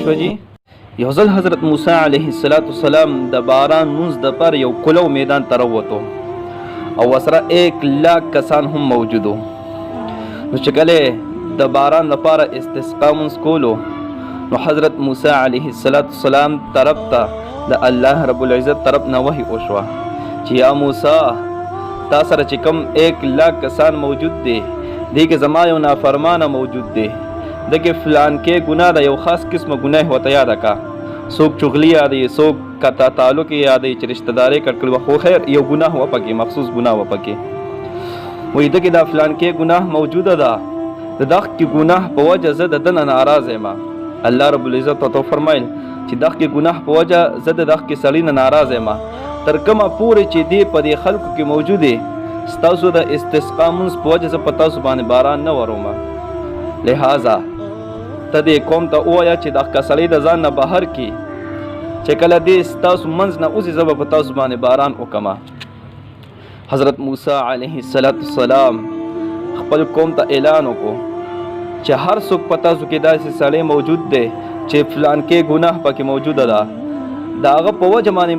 شو جی یو ځل حضرت موسی علیه السلام د باران منځ د پر یو کلو میدان ته راووتو او ورسره 1,00,000 کسان هم موجودو. نو چې کله د باران لپاره استسقا منځ کولو نو حضرت موسی علیه السلام طرف ته د الله رب العزت طرف نه وحی وشوه چې یا موسی تا سره چې کوم 1,00,000 کسان موجود دي دی کې زما یو نافرمانه موجود دی دغه فلان کې ګناه ده، یو خاص قسمه ګناه وته یاد کا، څوک چغلی یادې، څوک کتا تعلق یادې چې رشتہ داري کړکړ خو خیر یو ګناه و پکې، مخصوص ګناه و پکې. وې دغه دا فلان کې ګناه موجوده ده، د دغه کې ګناه په وجه زه د دنه ناراض یم. الله رب العزت تو فرمایل چې دغه کې ګناه په وجه زه د دغه کې سړی نه ناراض یم، تر کومه پورې چې دی په دې خلکو کې موجود دی ستاسو د استسقا منځ په وجه زه په تاسو باندې باران نه وروم. لہذا ته دې قوم ته ووایه چې دغه کسړی د ځان نه بهر کړي چې کله دې ستاسو منځ نه وځي زه به په تاسو باندې باران وکړم. حضرت موسی علیه السلام خپل قوم ته اعلان وکړو چې هر څوک په تاسو کې داسې سړی موجود دی چې فلان کې ګناه پکې موجوده ده، د هغه په وجه باندې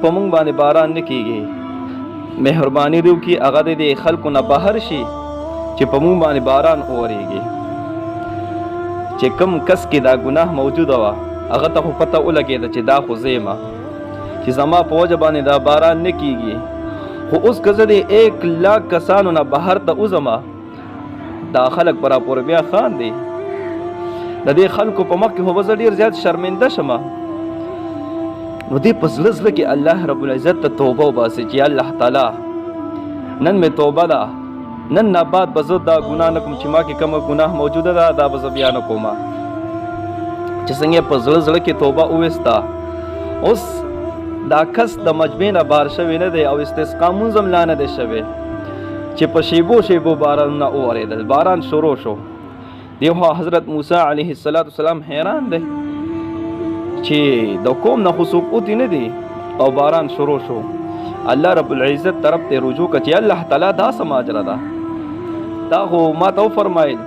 په موږ باندې باران نه کیږي، مهرباني دې وکړي هغه دې خلکو نه بهر شي چې په موږ باندې باران وورېږي. چې کم کس کې دا ګناه موجوده وه هغه ته خو پته ولګېده چې دا خو زه یم چې زما په وجه باندې دا باران نه کیږي. خو اوس که زه د 1,00,000 کسانو نه بهر ته وځم دا خلک به راپورې بیا خاندي، د دې خلکو په مخ کې خو به زه ډېر زیات شرمنده شم. نو دې په زړه زړه کې الله رب العزت ته توبه وباسي چې الله تعالی نن مې توبه ده، نن نه بعد به زه دا ګناه نه کوم چې ما کې کومه ګناه موجوده ده دا به زه بیا نه کوم. چې څنګه په زړه زړه کې توبه وویسته اوس دا کس د مجمع نه بار شوی نه دی او استسقا مونځ هم لا نه دی شوی چې په شیبو شیبو بارانونه وورېدل، باران شروع شو. دی خو حضرت موسی علیه السلام حیران دی چې د قوم نه خو څوک اوتې نه دی او باران شروع شو. الله رب العزت طرف ته رجوع کړه چې الله تعالی دا څه ماجرا ده، دا خو ما ته وفرمایل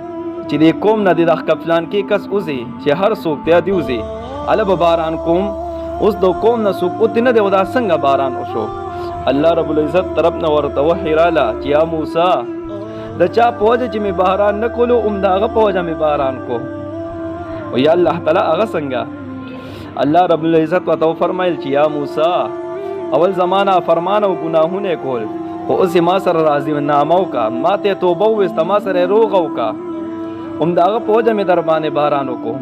چې د قوم نه د دغه فلان کې کس وځي چې هر څوک ته دی وځي هله به باران کوم. اوس د قوم نه څوک اوتې نه دی او دا څنګه باران وشو؟ الله رب العزت طرف نه ورته وحی راله چې یا موسی د چا په وجه چې مې باران نه کولو ام د هغه په وجه مې باران کو. او یا الله تعالی هغه څنګه؟ الله رب العزت ورته وفرمایل چې یا موسی اول زمانہ فرمان او گناهونه کول خو اوس ما سره راضي نامه وکړه، ما ته توبه وویسته، ما سره روغه وکړه، ام د هغه په وجه مې در باندې باران وکړو.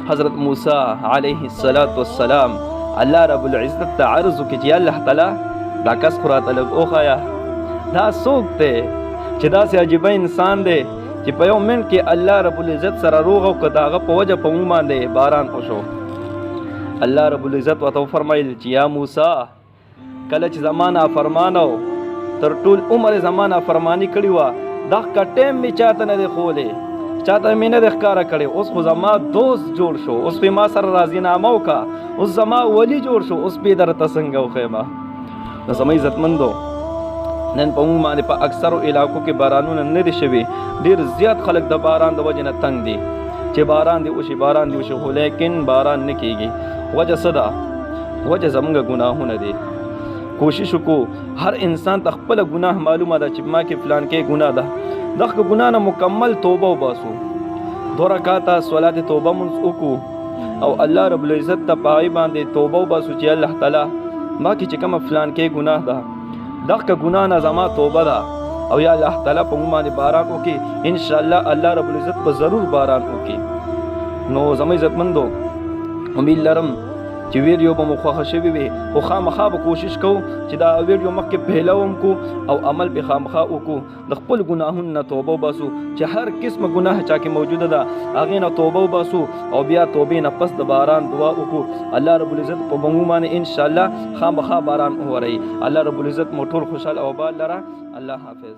حضرت موسی علیه السلام الله رب العزت ته عرض وکړي چې الله تعالی دا کس خو راته لږ وښایه دا څوک دی چې داسې عجیبه انسان دی چې په یو منټ کې الله رب العزت سره روغه وکړه، د هغه په وجه په موږ باندې باران وشو. الله رب العزت ورته وفرمایل چې یا موسی کله چې زما نافرمانه و تر ټول عمر زما نافرماني کړې وه دغه ټایم مې چاته نه دی ښولی، چاته مې نه دی ښکاره کړی، اوس خو زما دوست جوړ شو، اوس پې ما سره راضینامه وکړه، اوس زما ولی جوړ شو، اوس پې درته څنګه وښیمه. نو زما عزتمندو نن په موږ باندې په اکثرو علاقو کې بارانونه نه دي شوي، ډېر زیات خلک د باران د وجې نه تنګ دي چې باران دې وشي باران دې وشي، خو لیکن باران نه کېږي. وجه څه ده؟ وجه زموږ ګناهونه دي. کوشش وکړو هر انسان ته خپله ګناه معلومه ده چې ما کې فلان کې ګناه ده، دغه ګناه نه مکمل توبه وباسو، 2 رکعاته صلات توبه مونځ وکړو او الله رب العزت ته په هغې باندې توبه وباسو چې الله تعالی ما کې چې کومه فلان کې ګناه ده دغه ګناه نه زما توبه ده او یا الله تعالی په موږ باندې باران وکړي، انشاءالله الله رب العزت به ضرور باران وکړي. نو زما عزتمندو امید لرم چې ویډیو به مو خوښه شوې وي، خو خامخا به کوشش کوو چې دا ویډیو مخکې پهلوم کو او عمل پې خامخا وکړو، د خپل ګناهونو نه توبه وباسو چې هر قسمه ګناه چا کې موجوده ده هغې نه توبه وباسو او بیا توبې نه پس د باران دعا وکړو. الله رب العزت په موږ باندې انشاءالله خامخا باران وورئ. الله رب العزت مو ټول خوشحال او آباد لره. الله حافظ.